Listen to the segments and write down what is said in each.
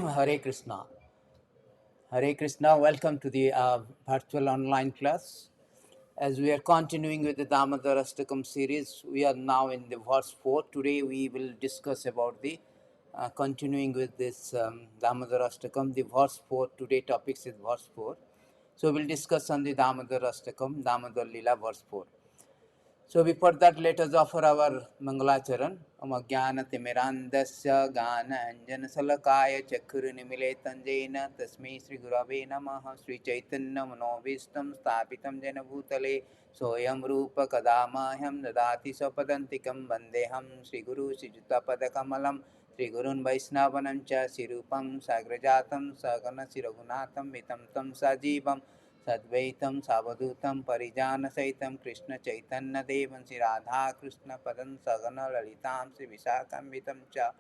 Hare Krishna. Hare Krishna. Welcome to the virtual online class. As we are continuing with the Damodar Astakam series, we are now in the verse 4. Today we will discuss about the continuing with this Damodar Astakam. The verse 4, today topics is verse 4. So we'll discuss on the Damodar Astakam, Damodar Lila, verse 4. So before that, let us offer our Mangalacharan. Om Ajnanatimirandasya Gana Anjana Salakaya Chakur Nimile Tanjena Tasmi Sri Gurave Namaha Sri Chaitanya Manovistam Stapitam Jena Bhutale Soyam Rupa Kadamahyam Dadati Sapadantikam Bandeham Sri Guru Sijuta Padakamalam Sri Gurun Vaisnavanam Cha Sirupam Sagrajatam Sagana Siragunatam Vitam Tam Sajivam Sadvaitam Savadutam Parijana Saitam Krishna Chaitanya Devan Sri Radha Krishna Padan Sagana Lalitam Sri Visakam Cha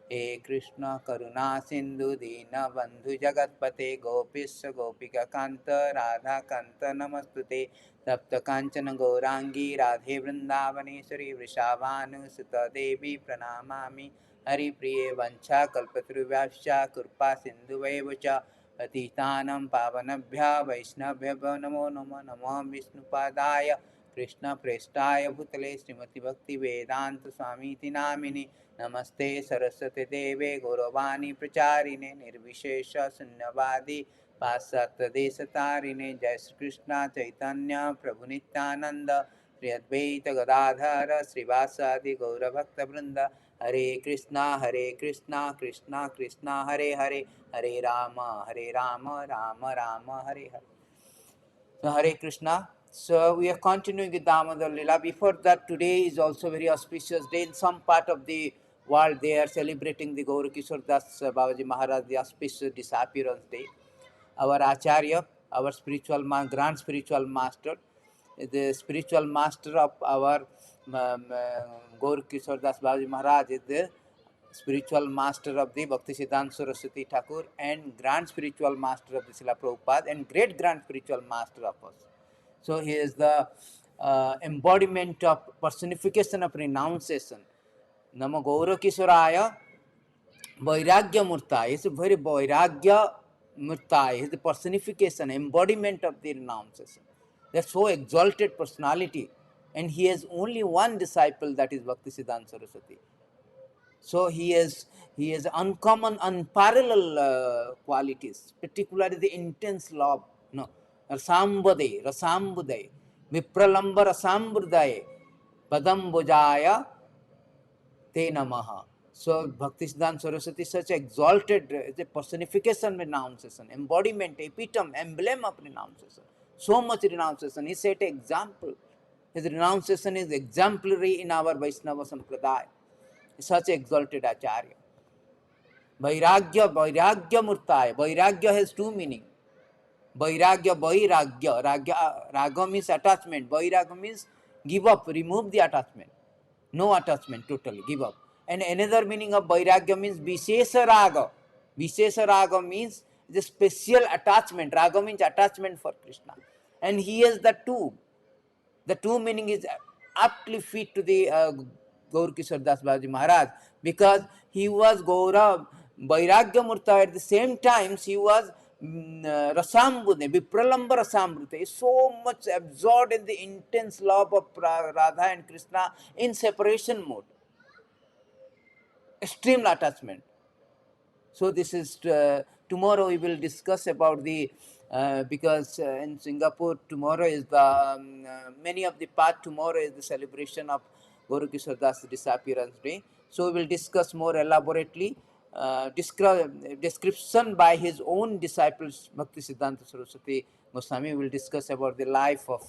He Krishna Karuna Sindhu Dina Bandhu Jagatpate Gopisya Gopika Kanta Radha Kanta Namastute Tapta Kanchana Gaurangi Radhe Vrindavaneshwari Vrishabhanu Sutta Devi Pranamami Hari Priye Vancha Kalpatruvasya Kurpa Sindhu Vevacha पतितानं पावनभ्या वैष्णवेभ्यो नमो नमः नमः विष्णुपादाय कृष्णप्रेष्ठाय भूतले श्रीमती भक्ति वेदांत स्वामीति नामिने नमस्ते सरस्वती देवे गौरवाणी प्रचारिणे निर्विशेष शून्यवादी पाश्चात्य देशतारिणे जय श्री कृष्ण चैतन्य प्रभु नित्यानंद श्री अद्वैत गदाधर श्रीवासादि गौरभक्तवृंद हरे Krishna Krishna Krishna Hare Hare Hare Ram Ram Ram Hare Hare. So Hare Krishna. So we are continuing with Damodar Lila. Before that, today is also very auspicious day. In some part of the world, they are celebrating the Gaur Kishore Das Babaji Maharaj, the auspicious disappearance day. Our Acharya, our grand spiritual master, the spiritual master of our Gaur Kishore Das Babaji Maharaj is the spiritual master of the Bhakti Siddhanta Saraswati Thakur and grand spiritual master of the Srila Prabhupada and great grand spiritual master of us. So he is the embodiment of personification of renunciation. Nama Gaura Kishoraya Vairagya Murta is a very Vairagya Murta is the personification, embodiment of the renunciation. That's so exalted personality. And he has only one disciple, that is Bhakti Siddhanta Saraswati. So he has uncommon, unparalleled qualities, particularly the intense love. No, Rasambudai, Vipralamba Rasambudai, Padambujaya Te Namaha. So Bhakti Siddhanta Saraswati is such exalted, it's a personification renunciation, embodiment, epitome, emblem of renunciation. So much renunciation. He set an example. His renunciation is exemplary in our Vaishnava Sampradaya. Such exalted Acharya. Vairagya Murtaya. Vairagya has two meanings. Raga means attachment. Vairagya means give up, remove the attachment. No attachment, totally, give up. And another meaning of Vairagya means Vishesha Raga. Vishesha Raga means the special attachment. Raga means attachment for Krishna. And he has the two. The two meaning is aptly fit to the Gaur Kishore Das Babaji Maharaj, because he was Gaura Vairagya Murta. At the same time he was Rasambudne, Vipralamba Rasamrute, so much absorbed in the intense love of Radha and Krishna in separation mode, extreme attachment. So this is tomorrow we will discuss about the because in Singapore tomorrow is the many of the part tomorrow is the celebration of Gaura Kishore Das disappearance day. So we will discuss more elaborately description by his own disciples Bhakti Siddhanta Saraswati Goswami will discuss about the life of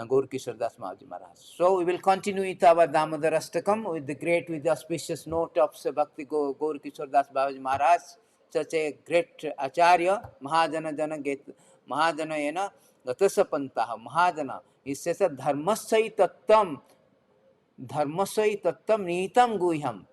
Gaur Kishore Das Babaji Maharaj. So we will continue with our Damodar Astakam with the auspicious note of Bhakti Gaur Kishore Das Babaji Maharaj, such a great Acharya, Mahajana Yena Gatasapantaha. Mahajana, he says that Dharmasai Tattam Nitam Guhyam.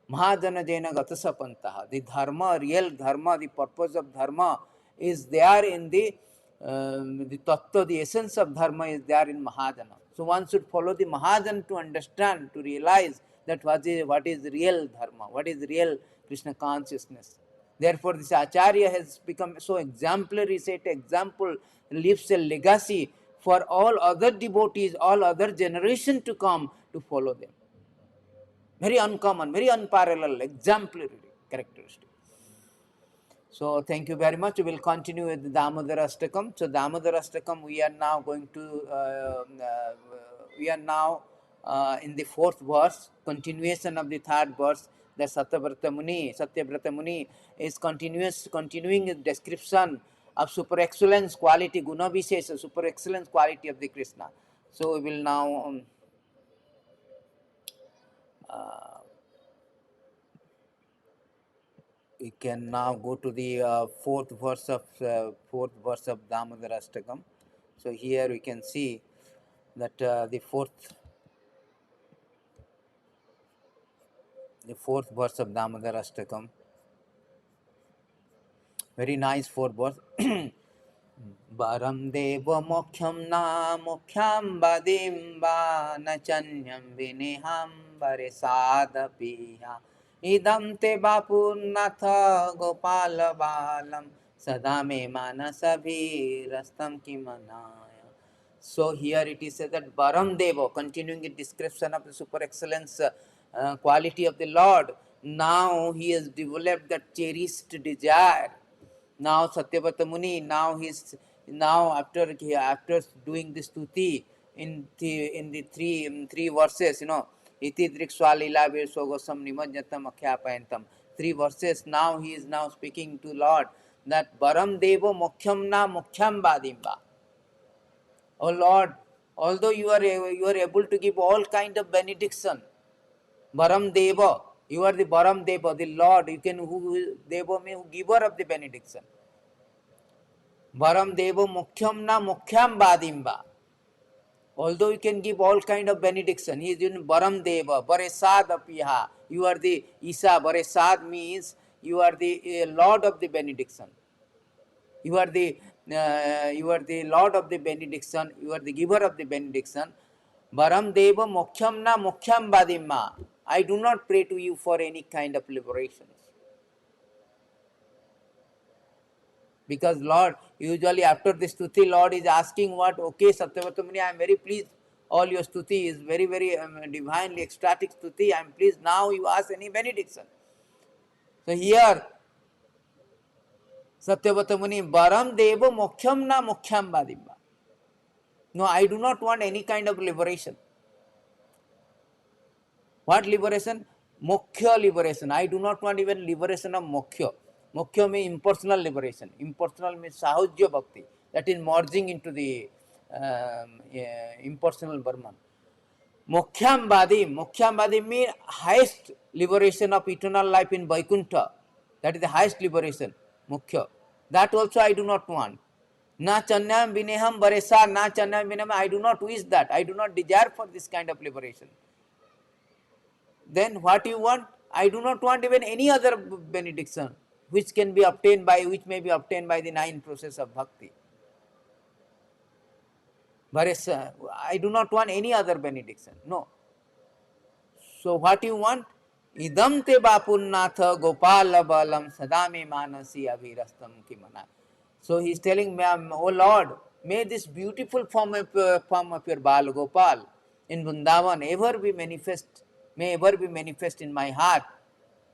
Mahajana Jena Gatasapantaha. The Dharma, real Dharma, the purpose of Dharma is there in the tattva, the essence of Dharma is there in Mahajana. So one should follow the Mahajana to understand, to realize that what is real Dharma, what is real Krishna consciousness. Therefore, this Acharya has become so exemplary, set example, leaves a legacy for all other devotees, all other generation to come to follow them. Very uncommon, very unparalleled, exemplary characteristic. So thank you very much. We will continue with the Damodara Astakam. So Damodara Astakam, we are now going to, we are now in the fourth verse, continuation of the third verse. That Satyavrata Muni is continuing his description of super excellence quality, Guna Vishesha, super excellence quality of the Krishna. So we will now we can now go to the fourth verse of Damodara Astakam. So here we can see that the fourth verse of Damodara Astakam, very nice fourth verse. Varam deva mokhyam na mokhyam badim ba nachanyam vineham bare sadapiya idam te bapurnatha gopala balam sada me manasabhi rastam kimanaya. So here it is said that Varam Deva, continuing a description of the super excellence quality of the Lord, now he has developed that cherished desire. Now Satyavrata Muni, now after doing this stuti in the three verses, iti drikswa lila vir sogosam nimajnatam akhyapayantam, three verses. Now he is now speaking to Lord that Varam Deva mokhyam na mokhyam badimba. Oh Lord, although you are able to give all kind of benediction, Varam Deva, you are the Varam Deva, the Lord, you can who Deva means who giver of the benediction. Varam Deva Mukhyam na Mukhyam Badimba. Although you can give all kind of benediction, he is in Varam Deva, Varesad Apiha. You are the Isa, Varesad means you are the Lord of the benediction. You are the Lord of the benediction, you are the giver of the benediction. Varam Deva Mokhyam na Mokhyam Badimma. I do not pray to you for any kind of liberations. Because Lord, usually after the stuti, Lord is asking what? Okay, Satyavrata Muni, I am very pleased. All your stuti is very, very divinely ecstatic stuti. I am pleased. Now you ask any benediction. So here, Satyavrata Muni, Varam Deva Mokhyam na Mokhyam Badimma. No, I do not want any kind of liberation. What liberation? Moksha liberation. I do not want even liberation of moksha. Moksha means impersonal liberation. Impersonal means sahajya bhakti. That is merging into the impersonal Brahman. Mokhyam Vadim means highest liberation of eternal life in Vaikuntha. That is the highest liberation. Moksha. That also I do not want. Na chanyam vineham varesa, na chanyam vineham. I do not wish that. I do not desire for this kind of liberation. Then what you want? I do not want even any other benediction which may be obtained by the 9 process of bhakti. Whereas I do not want any other benediction. No. So what you want? Idam te bapunnatha gopala balam sadame manasi avirastam kimana. So he is telling me, oh Lord, may this beautiful form of your Bal Gopal in Vrindavan ever be manifest, may ever be manifest in my heart.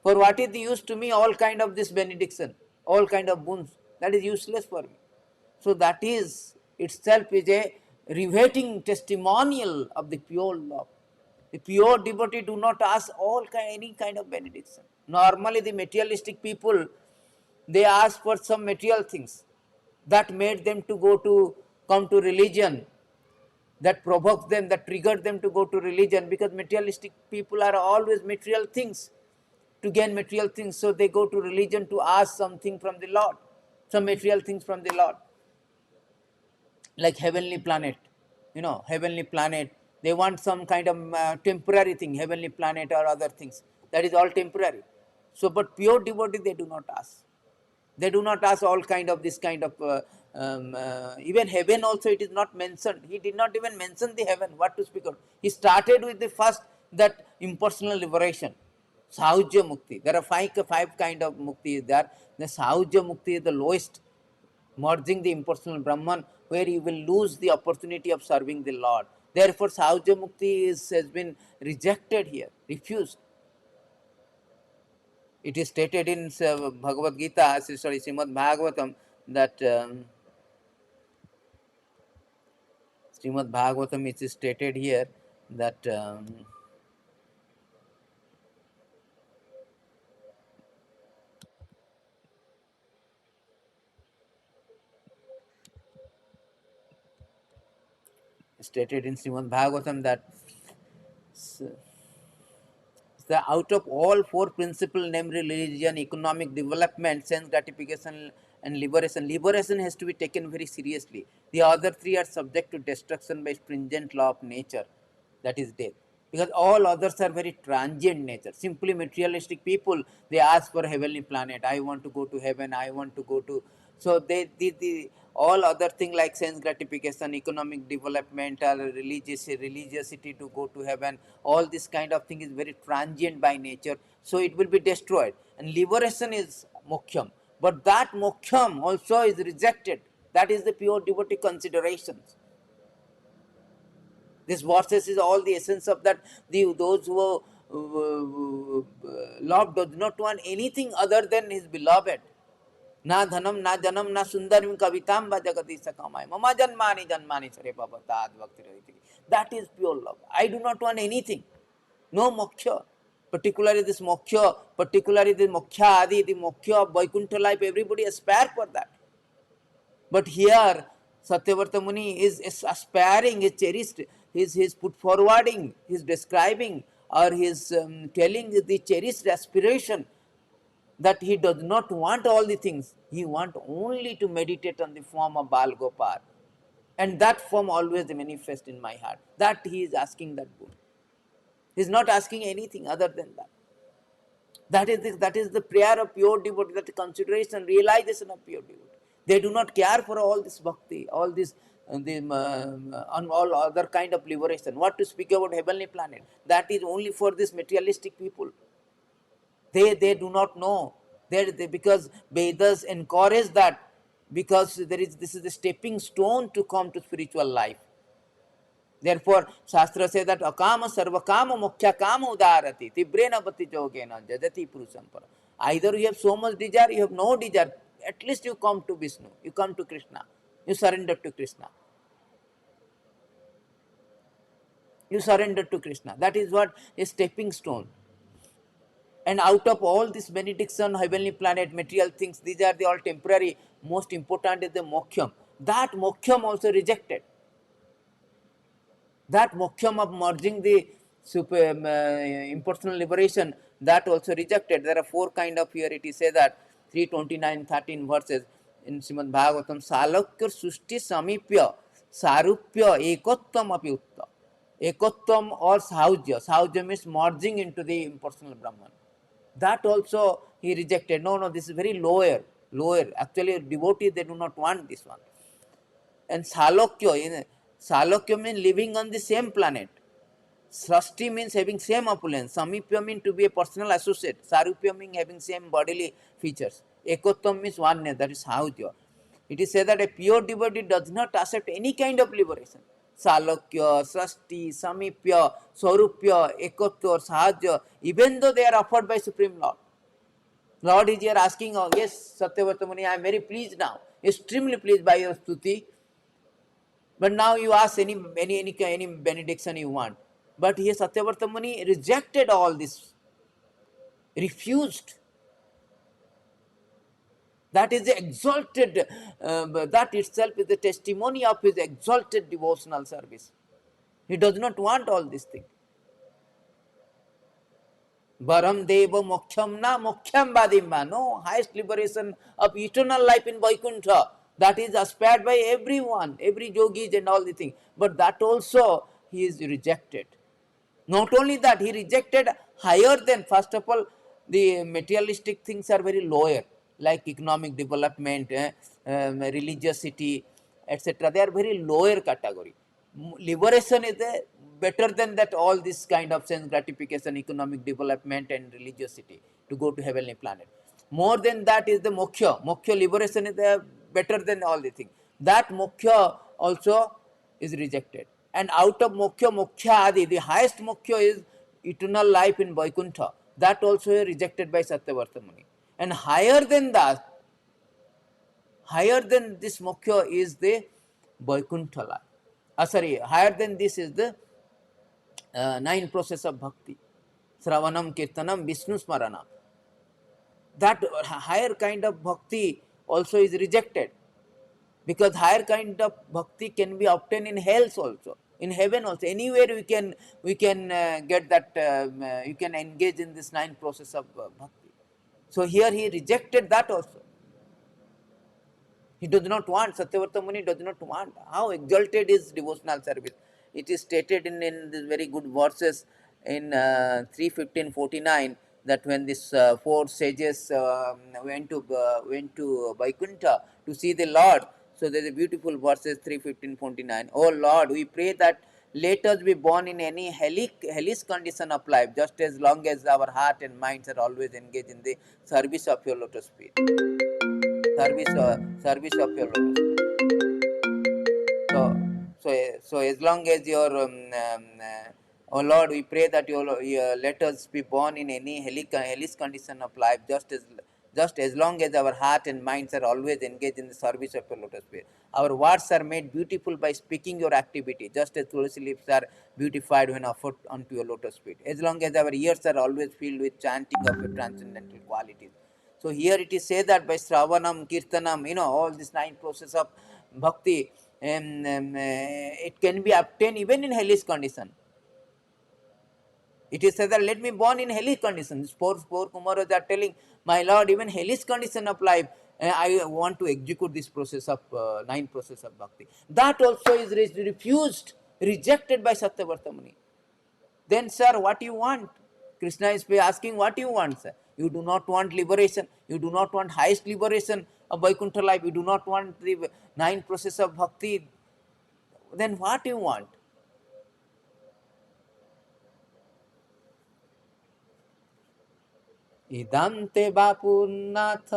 For what is the use to me all kind of this benediction, all kind of boons? That is useless for me. So that is itself is a riveting testimonial of the pure love. The pure devotee do not ask any kind of benediction. Normally the materialistic people, they ask for some material things that made them to come to religion, that provoked them, that triggered them to go to religion, because materialistic people are always material things, to gain material things. So they go to religion to ask something from the Lord, some material things from the Lord. Like heavenly planet, heavenly planet, they want some kind of temporary thing, heavenly planet or other things. That is all temporary. So, but pure devotee, they do not ask. They do not ask all kind of this kind of, even heaven also it is not mentioned. He did not even mention the heaven, what to speak of. He started with the first, that impersonal liberation. Sahaja Mukti. There are five kind of Mukti is there. The Sahaja Mukti is the lowest, merging the impersonal Brahman, where you will lose the opportunity of serving the Lord. Therefore, Sahaja Mukti has been rejected here, refused. It is stated in Bhagavad Gita, sorry, Srimad Bhagavatam, that Srimad Bhagavatam, it is stated here that stated in Srimad Bhagavatam that the out of all four principles, namely religion, economic development, sense gratification, and liberation, liberation has to be taken very seriously. The other three are subject to destruction by stringent law of nature, that is death. Because all others are very transient nature. Simply materialistic people, they ask for heavenly planet. I want to go to heaven. I want to go to. So the all other thing like sense gratification, economic development, or religiosity to go to heaven, all this kind of thing is very transient by nature. So it will be destroyed. And liberation is mokhyam. But that mokhyam also is rejected. That is the pure devotee considerations. This verses is all the essence of that. Those who love does not want anything other than his beloved. Na dhanam, na janam, na sundarim kavitam va jagati sakamai. Mama janmani janmani sare babata bhakti rahiti. That is pure love. I do not want anything. No moksha. Particularly this moksha, particularly the moksha adi, the moksha of Vaikuntha life, everybody aspire for that. But here, Satyavarta Muni is aspiring, is cherished, is put forwarding, is describing, or is telling the cherished aspiration that he does not want all the things. He wants only to meditate on the form of Bal Gopal. And that form always manifests in my heart. That he is asking that boon. He is not asking anything other than that. That is the prayer of pure devotee, that consideration, realization of pure devotee. They do not care for all this bhakti, all this, all other kind of liberation. What to speak about heavenly planet? That is only for this materialistic people. They do not know. Because Vedas encourage that, because this is the stepping stone to come to spiritual life. Therefore, Shastra says that akama sarvakama moksha kama udarati tibrena bhati yogena jajati purusham para. Either you have so much desire, you have no desire. At least you come to Vishnu, you come to Krishna, you surrender to Krishna. You surrender to Krishna. That is what a stepping stone. And out of all this benediction, heavenly planet, material things, these are the all temporary. Most important is the mokhyam. That mokhyam also rejected. That mokhyam of merging the impersonal liberation, that also rejected. There are four kind of, here it is said that 329, 13 verses in Srimad Bhagavatam, Salokya Sushti Samipya Sarupya Ekottam api utta. Ekottam or Sahujya. Sahujya means merging into the impersonal Brahman. That also he rejected. No, this is very lower. Actually, devotees, they do not want this one. And Salokya means living on the same planet. Srashti means having same opulence. Samipya means to be a personal associate. Sarupya means having same bodily features. Ekottam means oneness, that is Sahujya. It is said that a pure devotee does not accept any kind of liberation. Salokya, Srashti, Samipya, Swarupya, Ekotya or Sahajya, even though they are offered by Supreme Lord. Lord is here asking, oh, yes, Satyavarta Muni, I am very pleased now, extremely pleased by your stuti. But now you ask any benediction you want. But here Satyavarta Muni rejected all this, refused. That is the exalted, that itself is the testimony of his exalted devotional service. He does not want all these things. Varam deva mokhyam na mokhyam vadimma. No, highest liberation of eternal life in Vaikuntha. That is aspired by everyone, every yogis and all the things. But that also he is rejected. Not only that, he rejected higher than, first of all, the materialistic things are very lower, like economic development, religiosity, etc. They are very lower category. Liberation is the better than that all this kind of sense gratification, economic development and religiosity to go to heavenly planet. More than that is the moksha liberation is better than all the things. That moksha also is rejected. And out of moksha adi, the highest moksha is eternal life in Vaikuntha. That also is rejected by Satyavarta Muni. And higher than that, higher than this moksha is the Vaikuntha life. Sorry, higher than this is the nine process of bhakti. Sravanam, Kirtanam, Vishnu Smaranam. That higher kind of bhakti also is rejected, because higher kind of bhakti can be obtained in hells also, in heaven also, anywhere we can get that, you can engage in this nine process of bhakti. So here he rejected that also. He does not want, Satyavarta Muni does not want. How exalted is devotional service. It is stated in these very good verses in 3:15:49 that when these four sages went to Vaikuntha to see the Lord. So there is a beautiful verses 3:15:49. Oh Lord, we pray that let us be born in any hellish condition of life, just as long as our heart and minds are always engaged in the service of your lotus feet. Service of your lotus. So as long as your oh Lord, we pray that you let us be born in any hellish condition of life, just as long as our heart and minds are always engaged in the service of your lotus feet. Our words are made beautiful by speaking your activity, just as tulsi leaves are beautified when offered unto your lotus feet. As long as our ears are always filled with chanting of your transcendental qualities. So here it is said that by Sravanam, Kirtanam, all this nine process of bhakti, it can be obtained even in hellish condition. It is said that let me born in hellish condition. These four Kumaras are telling, my Lord, even hellish condition of life, I want to execute this process of nine process of bhakti. That also is refused, rejected by Satyavarta Muni. Then, sir, what you want? Krishna is asking, what you want, sir? You do not want liberation. You do not want highest liberation of Vaikuntha life. You do not want the nine process of bhakti. Then what you want? Idam te bapunath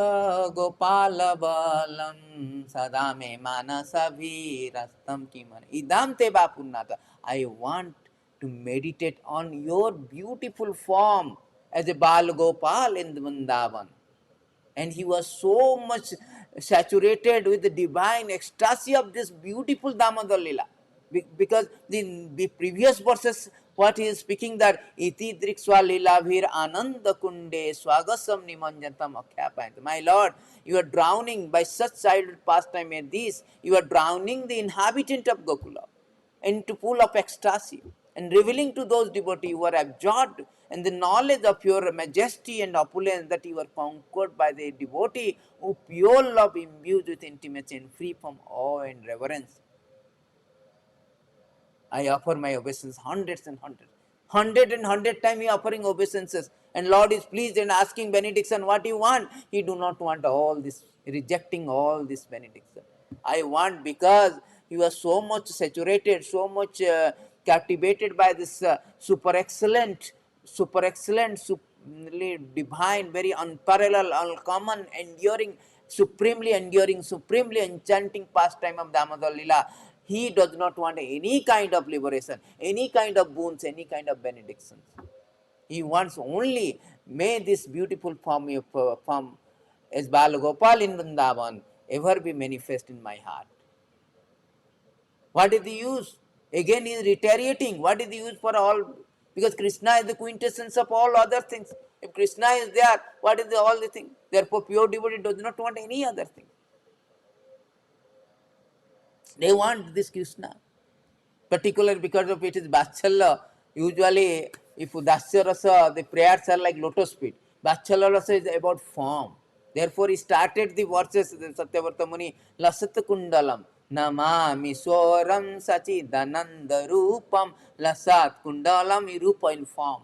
gopala balam sadame manasa virastam kimana. Idam te bapunath. I want to meditate on your beautiful form as a Bal Gopal in Vrindavan. And he was so much saturated with the divine ecstasy of this beautiful Damodar Lila. Because the previous verses, what he is speaking that iti drikswa lila vir ananda kunde swagasam nimanjantam akhyapayant. My Lord, you are drowning by such childhood pastime as this. You are drowning the inhabitant of Gokula into pool of ecstasy, and revealing to those devotees who are absorbed in the knowledge of your majesty and opulence, that you are conquered by the devotee who pure love imbues with intimacy and free from awe and reverence. I offer my obeisance hundreds and hundreds. 100 times he offering obeisances. And Lord is pleased and asking benediction, what you want? He do not want all this, rejecting all this benediction. I want, because you are so much saturated, so much captivated by this super excellent, divine, very unparalleled, uncommon, supremely enduring, supremely enchanting pastime of Damodar Lila. He does not want any kind of liberation, any kind of boons, any kind of benedictions. He wants only, may this beautiful form as Balagopal in Vrindavan ever be manifest in my heart. What is the use? Again, he is reiterating. What is the use for all? Because Krishna is the quintessence of all other things. If Krishna is there, what is all the thing? Therefore, pure devotee does not want any other thing. They want this Krishna. Particularly because of it is Vatsalya. Usually, if Dasya Rasa, the prayers are like lotus feet. Vatsalya Rasa is about form. Therefore, he started the verses, Satyavarta Muni, Lasat Kundalam, Namami Swaram Sachidananda Rupam, Lasat Kundalam, Rupa in form.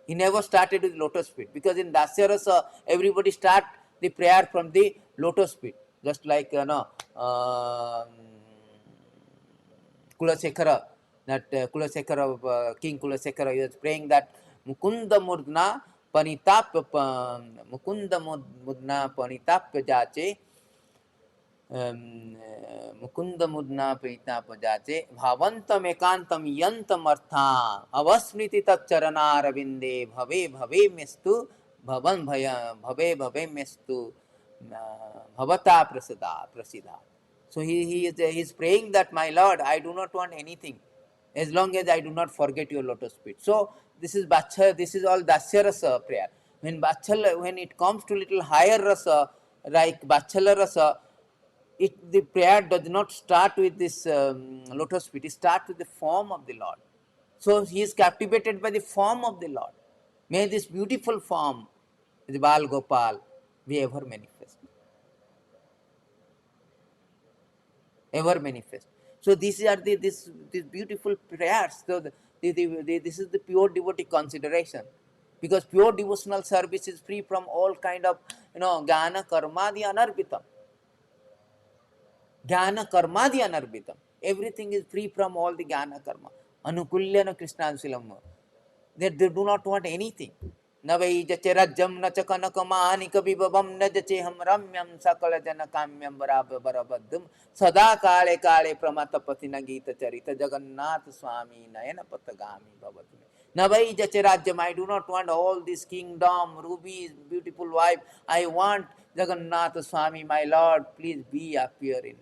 He never started with lotus feet, because in Dasya Rasa, everybody start the prayer from the lotus feet. Just like, Kulasekhara, that King Kulasekara, he was praying that Mukunda Mudna Mukunda Mudna Panitapya Jache, Mukund मुदना Preeta पजाचे भावंतम एकांतम यंतम अर्था अवस्मृति तच्चरणारविंदे भवे भवे मेस्तु भवन भय भवे भवे मेस्तु भवता प्रसदा प्रसिदा. So he is praying that, my Lord, I do not want anything as long as I do not forget your lotus feet. So this is Bachcha, this is all Dasya Rasa prayer. When it comes to little higher rasa, like Bachala Rasa, the prayer does not start with this lotus feet, it starts with the form of the Lord. So he is captivated by the form of the Lord. May this beautiful form, the Bal Gopal, be ever manifest. Ever manifest. So these are these beautiful prayers. So this is the pure devotee consideration. Because pure devotional service is free from all kind of, Gana Karma the Anarbitam. Jnana karmadi anarbitam. Everything is free from all the jnana karma. Anukulyana Krishnaansilam. They do not want anything. Navai jache rajam nachakana kamani kabibabam najache ham ramyam sakala janakamyam barabadum sada kale kale pramatapati nagita charita Jagannath Swami nayana patagami bhavatme. Navai jache rajam, I do not want all this kingdom, rubies, beautiful wife. I want Jagannath Swami, my Lord, please be appear in me.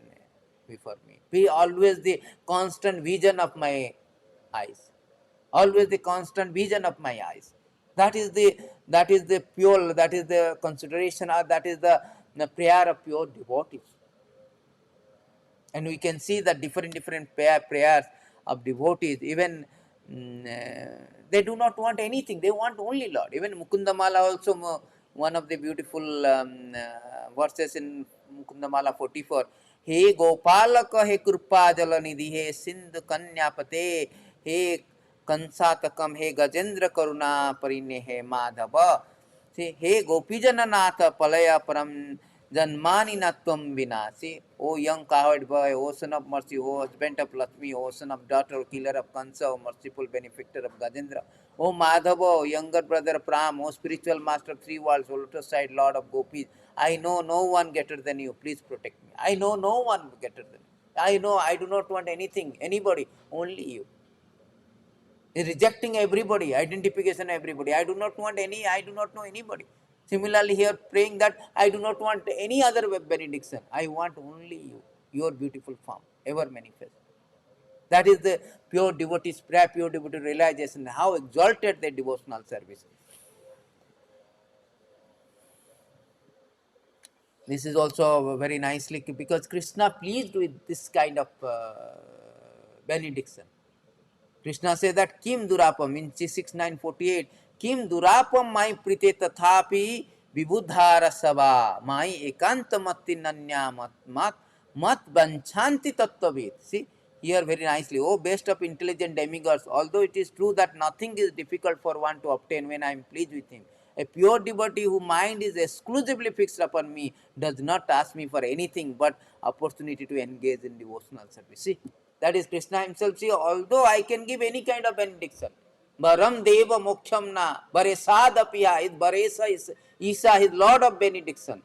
Before me. Be always the constant vision of my eyes. Always the constant vision of my eyes. That is the pure, that is the consideration, or that is the prayer of pure devotees. And we can see that different prayers of devotees, even they do not want anything, they want only Lord. Even Mukundamala also, one of the beautiful verses in Mukundamala 44, हे गोपालक हे कृपा जल निधि हे सिंधु कन्यापते हे कंसातकम हे गजेंद्र करुणा परिणे हे माधव हे गोपीजन नाथ पलय परम Janmani Natvam Vinasi, O young cowherd boy, O son of mercy, O husband of Lakshmi, O son of daughter, killer of Kansa, O merciful benefactor of Gajendra, O Madhava, O younger brother of Pram, O spiritual master of three worlds, O lotus side Lord of Gopis, I know no one greater than you, please protect me. I know no one greater than you. I know I do not want anything, anybody, only you. Rejecting everybody, identification everybody. I do not want any, I do not know anybody. Similarly, here praying that I do not want any other benediction. I want only you, your beautiful form, ever manifest. That is the pure devotee's prayer, pure devotee realization, how exalted their devotional service. This is also very nicely, because Krishna pleased with this kind of benediction. Krishna says that Kim Durapam in 6.9.48, Kim Durapam mai prite tathapi vibudhara sava mai ekanta matti nanya mat banchanti tattvavid. See here very nicely, oh best of intelligent demigods, although it is true that nothing is difficult for one to obtain when I am pleased with him. A pure devotee whose mind is exclusively fixed upon me does not ask me for anything but opportunity to engage in devotional service. See, that is Krishna himself. See, although I can give any kind of benediction, Baram Deva Moksham na, Baresad Apiya, is Baresa is Isa, his Lord of benediction,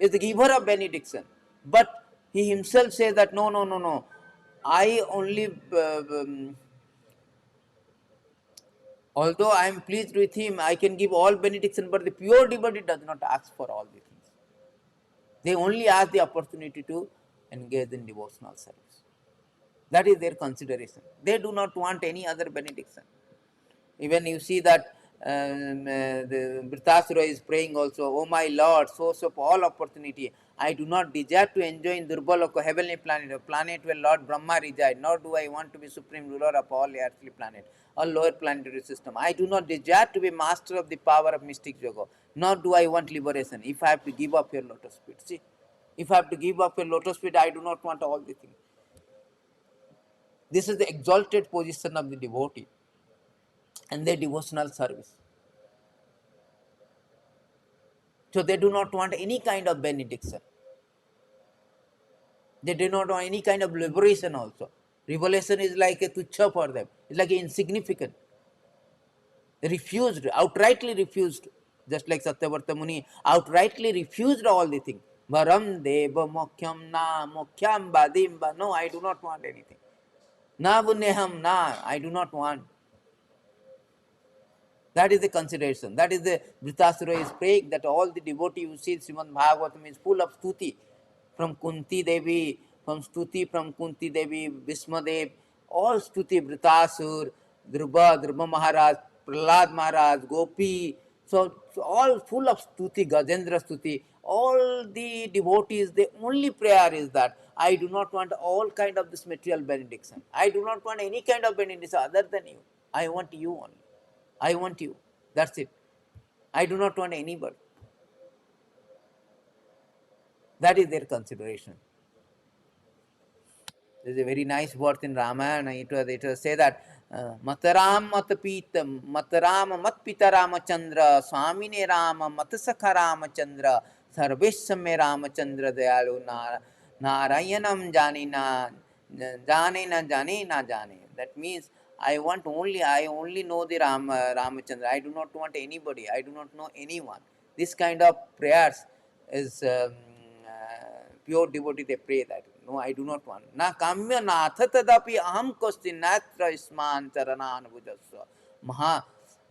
is the giver of benediction. But he himself says that no, I only, although I am pleased with him, I can give all benediction, but the pure devotee does not ask for all the things. They only ask the opportunity to engage in devotional service. That is their consideration. They do not want any other benediction. Even you see that the Vritasura is praying also, O my Lord, source of all opportunity, I do not desire to enjoy in Durbalaka, heavenly planet, a planet where Lord Brahma resides, nor do I want to be supreme ruler of all earthly planets, or lower planetary system. I do not desire to be master of the power of mystic yoga, nor do I want liberation. If I have to give up your lotus feet, see, if I have to give up your lotus feet, I do not want all the things. This is the exalted position of the devotee and their devotional service. So they do not want any kind of benediction. They do not want any kind of liberation also. Revelation is like a tuchha for them. It's like insignificant. Refused, outrightly refused. Just like Satyavarta Muni outrightly refused all the things. Varam deva mokhyam na mokhyam badimba. No, I do not want anything. Na bunyaham na, I do not want. That is the consideration. That is the Dhritarashtra is praying that all the devotees you see Srimad Bhagavatam is full of stuti from Kunti Devi, from Kunti Devi, Bhismadev, all stuti, Dhritarashtra, Dhruva Maharaj, Prahlad Maharaj, Gopi. So all full of stuti, Gajendra stuti. All the devotees, the only prayer is that I do not want all kind of this material benediction. I do not want any kind of benediction other than you. I want you only. I want you. That's it. I do not want anybody. That is their consideration. There is a very nice verse in Ramayana. It was say that Mataram Matapitam Mataram Matpita Ramachandra Swamine Rama Matasakha Ramachandra Sarveshame Ramachandra Dayalu Narayanam Janina Janina Janina Jane. That means I only know the Ramachandra. I do not want anybody. I do not know anyone. This kind of prayers is pure devotee. They pray that. No, I do not want. Na kamya natha tadapi aham kosti natra isman charanan bhujasva.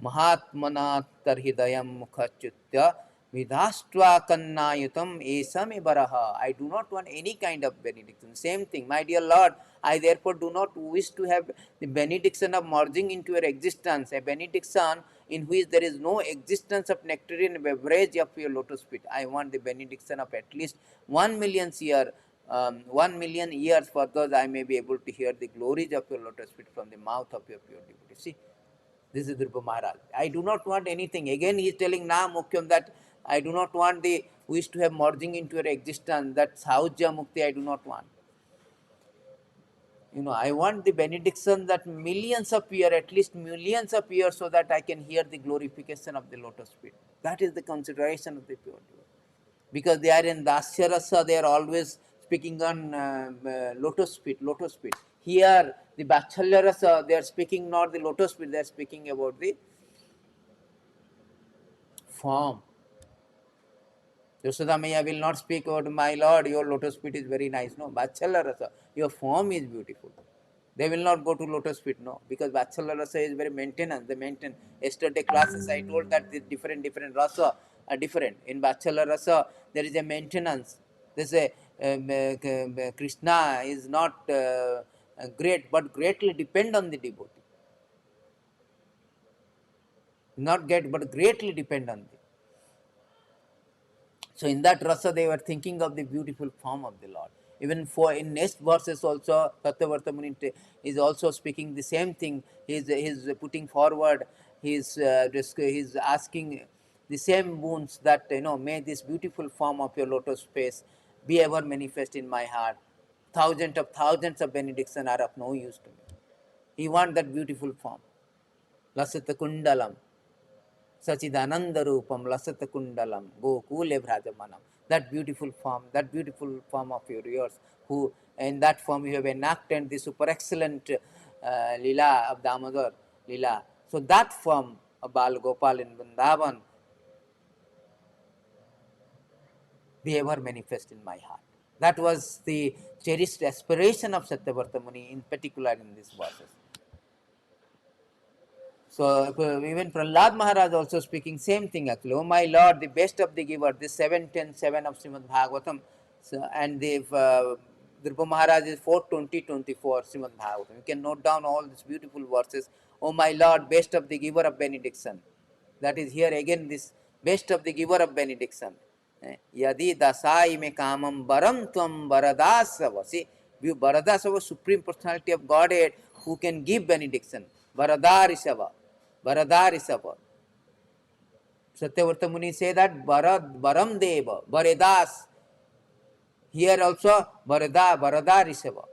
Mahatmana tarhidayam mukhachitya vidhastva kannayutam esame baraha. I do not want any kind of benediction. Same thing, my dear Lord, I therefore do not wish to have the benediction of merging into your existence, a benediction in which there is no existence of nectarine beverage of your lotus feet. I want the benediction of at least 1,000,000 years. 1,000,000 years for those I may be able to hear the glories of your lotus feet from the mouth of your pure devotee. See, this is Dhruva Maharaj. I do not want anything. Again, he is telling Na Mukhyam that I do not want the wish to have merging into your existence. That Saujya Mukti I do not want. I want the benediction that millions of years, at least millions of years, so that I can hear the glorification of the lotus feet. That is the consideration of the pure devotee. Because they are in Dasya Rasa, they are always speaking on lotus feet, lotus feet. Here, the Vatsalya Rasa, they are speaking not the lotus feet, they are speaking about the form. Yashoda Maya will not speak about, my Lord, your lotus feet is very nice. No, Vatsalya Rasa, your form is beautiful. They will not go to lotus feet, no, because Vatsalya Rasa is very maintenance. They maintain. Yesterday classes I told that the different rasa are different. In Vatsalya Rasa, there is a maintenance. There is a Krishna is not great, but greatly depend on the devotee. Not get, but greatly depend on the. So in that rasa, they were thinking of the beautiful form of the Lord. Even for in next verses also, Tattvavarta Muni is also speaking the same thing. He is putting forward. He is asking the same boons that may this beautiful form of your lotus face be ever manifest in my heart. Thousands of benediction are of no use to me. He wants that beautiful form. Lasata kundalam. Sachidananda Rupam Lasata Kundalam Gokule Bhrajamanam. That beautiful form of yours, who in that form you have enacted the super excellent Lila of Damodar Lila. So that form of Bal Gopal in Vrindavan be ever manifest in my heart. That was the cherished aspiration of Satyavarta Muni, in particular in these verses. So even Prahlad Maharaj also speaking same thing actually. Oh my Lord, the best of the giver, this 7:10:7 of Srimad Bhagavatam, and the Dhruva Maharaj is 4:20:24 Srimad Bhagavatam. You can note down all these beautiful verses. Oh my Lord, best of the giver of benediction. That is here again this best of the giver of benediction. Yadi dasai me kamam baram tvam baradasava. See, Baradasava, Supreme Personality of Godhead, who can give benediction. Varadarisava. Varadarisava. Satyavarta Muni say that Varam Deva, Varedas. Here also Varadarisava,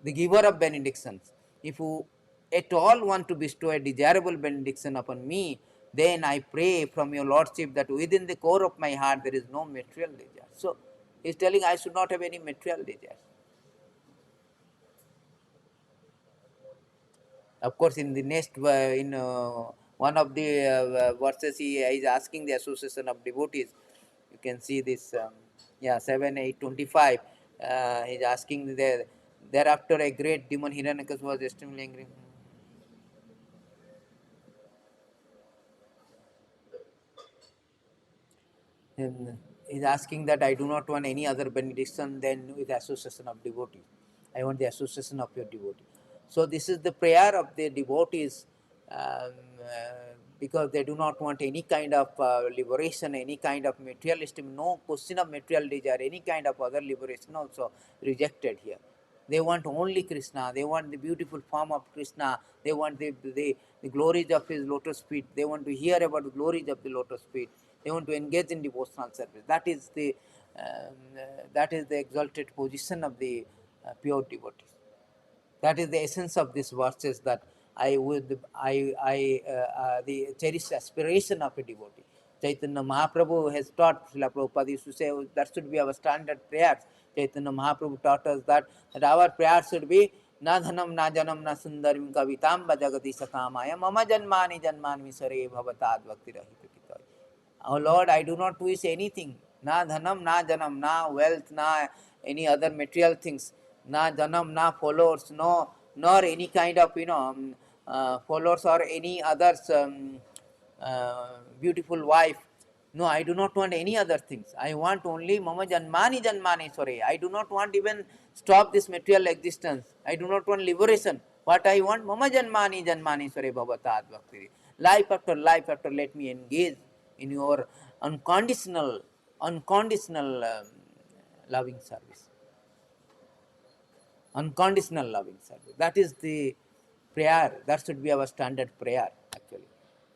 the giver of benedictions. If you at all want to bestow a desirable benediction upon me, then I pray from your Lordship that within the core of my heart there is no material desire. So he is telling I should not have any material desire. Of course, in the next, in one of the verses, he is asking the association of devotees. You can see this, yeah, 7, 8, 25. He's asking there. Thereafter, a great demon Hiranyakashipu was extremely angry. And he's asking that I do not want any other benediction than with the association of devotees. I want the association of your devotees. So this is the prayer of the devotees, because they do not want any kind of liberation, any kind of materialistic, no question of material desire, any kind of other liberation also rejected here. They want only Krishna. They want the beautiful form of Krishna. They want the glories of his lotus feet. They want to hear about the glories of the lotus feet. They want to engage in devotional service. That is the exalted position of the pure devotees. That is the essence of these verses, that the cherished aspiration of a devotee. Chaitanya Mahaprabhu has taught, Srila Prabhupada used to say that should be our standard prayers. Chaitanya Mahaprabhu taught us that our prayer should be na dhanam na janam na sundarim kavitam bhajagati sakamaya mama janmani janmanmi sare bhavatad bhakti rahita. Oh Lord, I do not wish anything. Na dhanam, na janam, na wealth, na any other material things. Na janam, na followers, no, nor any kind of, followers or any others, beautiful wife. No, I do not want any other things. I want only mama janmani janmani sore. I do not want even stop this material existence. I do not want liberation. What I want, mama janmani janmani sore bhavatad bhakti. Life after let me engage in your unconditional loving service. Unconditional loving service. That is the prayer. That should be our standard prayer, actually.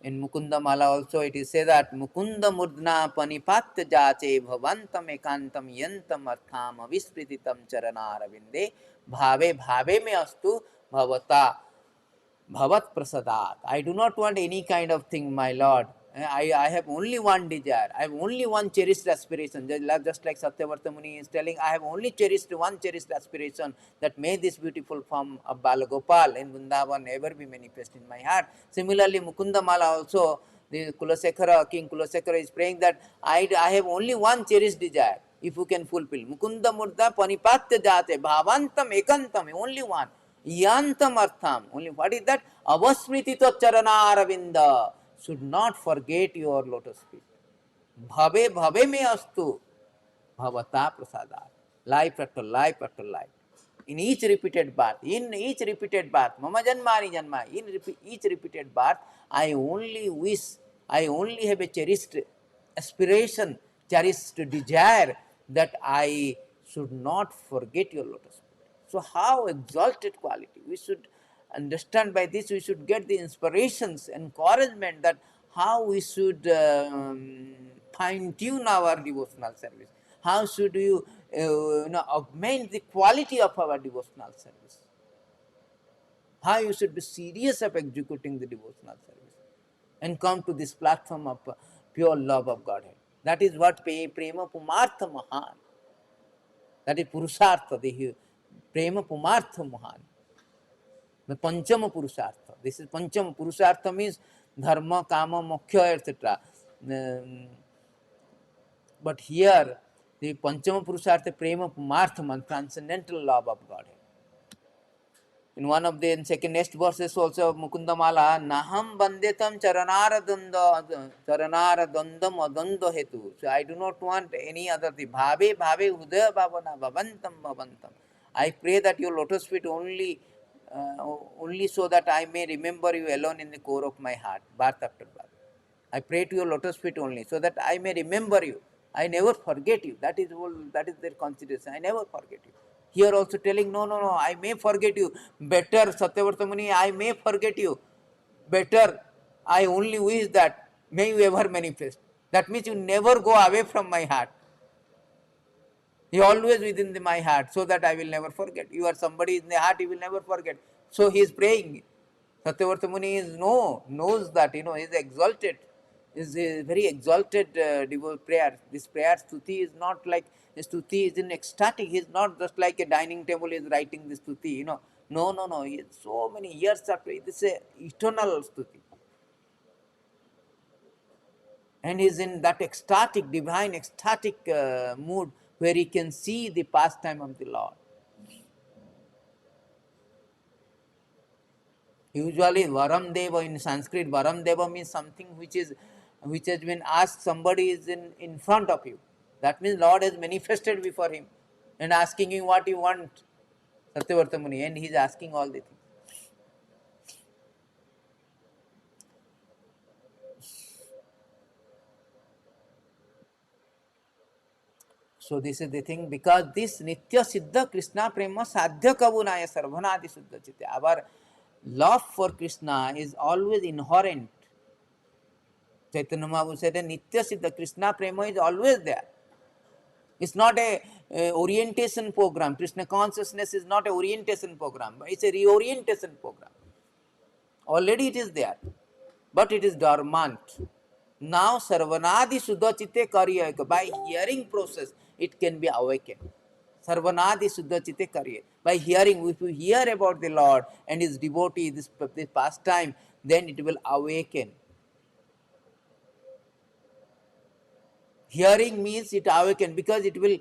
In Mukunda Mala also it is said that Mukunda Murdna Panipatya Jache Bhavantam Ekantam Yantam Artham Avisprititam Charanaravinde Bhave Bhave Me Astu Bhavata Bhavat Prasadat. I do not want any kind of thing, my Lord. I have only one desire. I have only one cherished aspiration. Just like Satyavarta Muni is telling, I have only one cherished aspiration, that may this beautiful form of Balagopal in Vrindavan ever be manifest in my heart. Similarly, Mukunda Mala also, the King Kulasekara is praying that I have only one cherished desire, if you can fulfill. Mukunda Murda Panipatya Jate Bhavantam Ekantam, only one. Yantam Artham. Only what is that? Avasmritito Charanaravinda. Should not forget your lotus feet. Bhave bhave me astu. Bhavata prasadat. Life after life after life. In each repeated birth, Mama Janmani Janma, in each repeated birth, I only wish, I only have a cherished aspiration, cherished desire, that I should not forget your lotus feet. So how exalted quality. We should understand by this, we should get the inspirations, encouragement, that how we should fine tune our devotional service. How should you, augment the quality of our devotional service? How you should be serious of executing the devotional service and come to this platform of pure love of Godhead. That is what Prema Pumartha Mahan. That is Purusartha, the Prema Pumartha Mahan. The Panchama Purusartha. This is Panchama Purusartha, means Dharma, Kama, Moksha, etc. But here, the Panchama Purusartha Prema Pumarthaman, transcendental love of Godhead. In one of the second next verses also of Mukundamala, Naham Bandetam Charanara Dandam Adando Hetu. So I do not want any other thing. Bhave Bhave Hudaya Bhavana Bhavantam Bhavantam. I pray that your lotus feet only so that I may remember you alone in the core of my heart, birth after birth. I pray to your lotus feet only, so that I may remember you. I never forget you. That is their consideration. I never forget you. Here also telling, no, I may forget you. Better, Satyavarta Muni, I may forget you. Better, I only wish that may you ever manifest. That means you never go away from my heart. He always within my heart, so that I will never forget. You are somebody in the heart, you will never forget. So he is praying. Satyavarta Muni knows that, he is exalted. Is a very exalted prayer. This prayer stuti is not like, stuti is in ecstatic. He is not just like a dining table is writing this stuti, No, no, no. So many years after, it is a eternal stuti. And he's in that ecstatic, divine, ecstatic mood where he can see the pastime of the Lord. Usually, Varam Deva in Sanskrit, Varam Deva means something which has been asked. Somebody is in front of you. That means Lord has manifested before him and asking him what you want, Satyavarta Muni, and he's asking all the things. So this is the thing, because this Nitya Siddha Krishna Prema Sadhya Kabunaya Sarvanadi Suddha Chitte. Our love for Krishna is always inherent. Chaitanya Mahaprabhu said, Nitya Siddha Krishna Prema is always there. It's not a orientation program. Krishna consciousness is not a orientation program. It's a reorientation program. Already it is there, but it is dormant. Now Sarvanadi Suddha Chitte Karya, by hearing process, it can be awakened. Sarvanadi Suddha Chitte Karya. By hearing, if you hear about the Lord and his devotee, this pastime, then it will awaken. Hearing means it awaken, because it will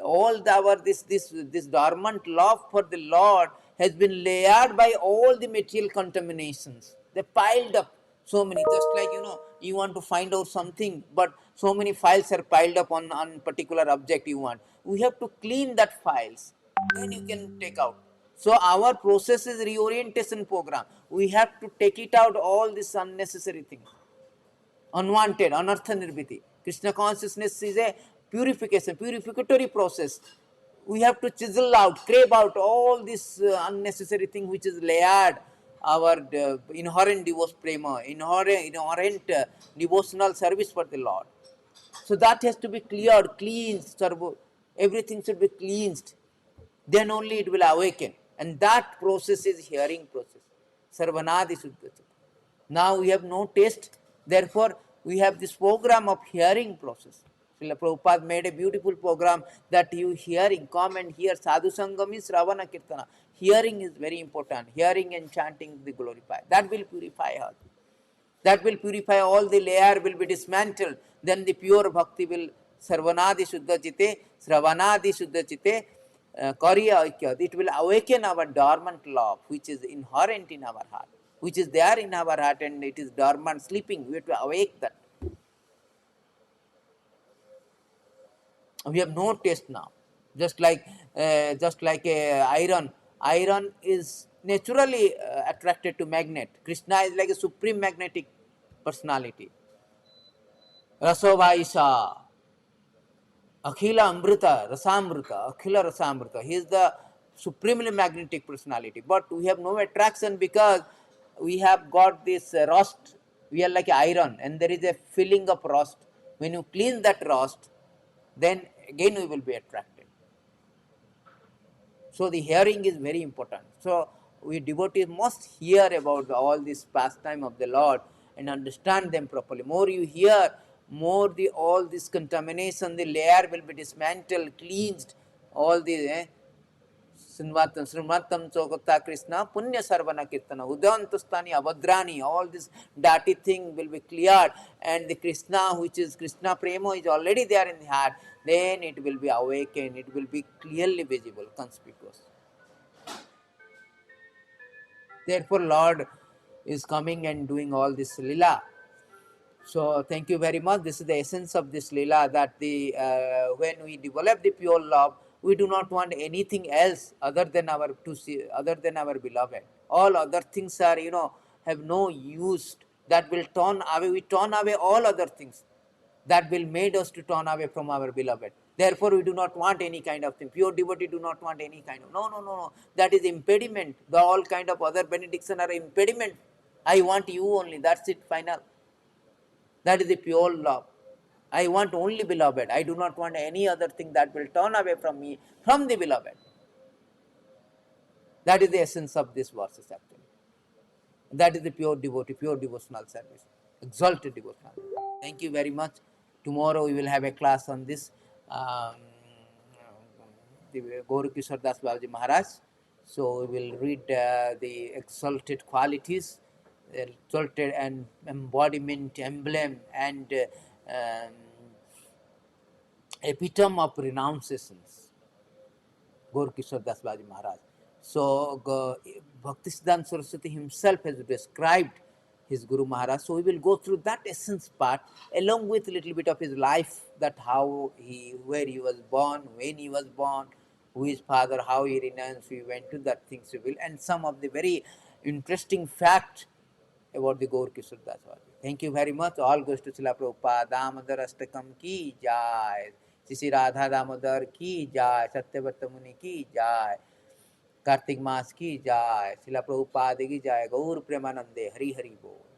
all our this dormant love for the Lord has been layered by all the material contaminations. They piled up so many, just like you want to find out something, but so many files are piled up on particular object you want. We have to clean that files, then you can take out. So our process is reorientation program. We have to take it out all these unnecessary things. Unwanted, anartha nirviti. Krishna consciousness is a purification, purificatory process. We have to chisel out, scrape out all this unnecessary thing which is layered our inherent devotion prema, inherent devotional service for the Lord. So that has to be cleared, cleansed, everything should be cleansed. Then only it will awaken. And that process is hearing process. Sarvanadi Suddha. Now we have no taste, therefore we have this program of hearing process. Srila Prabhupada made a beautiful program that you hearing, come and hear. Sadhu Sangam is Ravana Kirtana. Hearing is very important. Hearing and chanting the glorify. That will purify us. That will purify, all the layer will be dismantled. Then the pure bhakti will Sarvanadi Shuddha Chite, Sravanadi Shuddha Chite, Karya Aikya. It will awaken our dormant love, which is inherent in our heart, which is there in our heart, and it is dormant, sleeping. We have to awake that. We have no taste now. Just like a iron is naturally attracted to magnet. Krishna is like a supreme magnetic personality. Rasovaisa, Akhila Amrita, Rasamrita, Akhila Rasamrita. He is the supremely magnetic personality. But we have no attraction because we have got this rust. We are like iron, and there is a feeling of rust. When you clean that rust, then again we will be attracted. So the hearing is very important. So we devotees must hear about all this pastime of the Lord and understand them properly. More you hear, more the all this contamination, the layer will be dismantled, cleansed. All the Srimatam Chokota Krishna, Punya Sarvana Kirtana, Udantustani, Avadrani, all this dirty thing will be cleared, and the Krishna, which is Krishna Prema, is already there in the heart, then it will be awakened, it will be clearly visible, conspicuous. Therefore, Lord is coming and doing all this lila. So, thank you very much. This is the essence of this lila, that the when we develop the pure love, we do not want anything else other than our beloved. All other things are have no use. That will turn away. We turn away all other things that will made us to turn away from our beloved. Therefore, we do not want any kind of thing. Pure devotee do not want any kind of no. That is impediment. The all kind of other benediction are impediment. I want you only. That's it. Final. That is the pure love. I want only beloved. I do not want any other thing that will turn away from me, from the beloved. That is the essence of this verses actually. That is the pure devotee, pure devotional service, exalted devotional. Thank you very much. Tomorrow we will have a class on this. The Gaur Kishore Das Babaji Maharaj. So we will read the exalted qualities, exalted and embodiment, emblem, and epitome of renunciations, Gorkishore Das Baji Maharaj. So Bhaktisiddhanta Saraswati himself has described his Guru Maharaj. So we will go through that essence part along with a little bit of his life, that how he, where he was born, when he was born, who his father, how he renounced, we went to that things we will, and some of the very interesting fact about the Gaur Kishore Das Baji. Thank you very much. All goes to Srila Prabhupada. Damodar Astakam ki jai. Shri Radha Damodar की जाय, सत्यव्रत मुनि की जाय, कार्तिक मास की जाय, शिला प्रभुपाद की जाय, गौर प्रेमानंदे, हरि हरि बोल.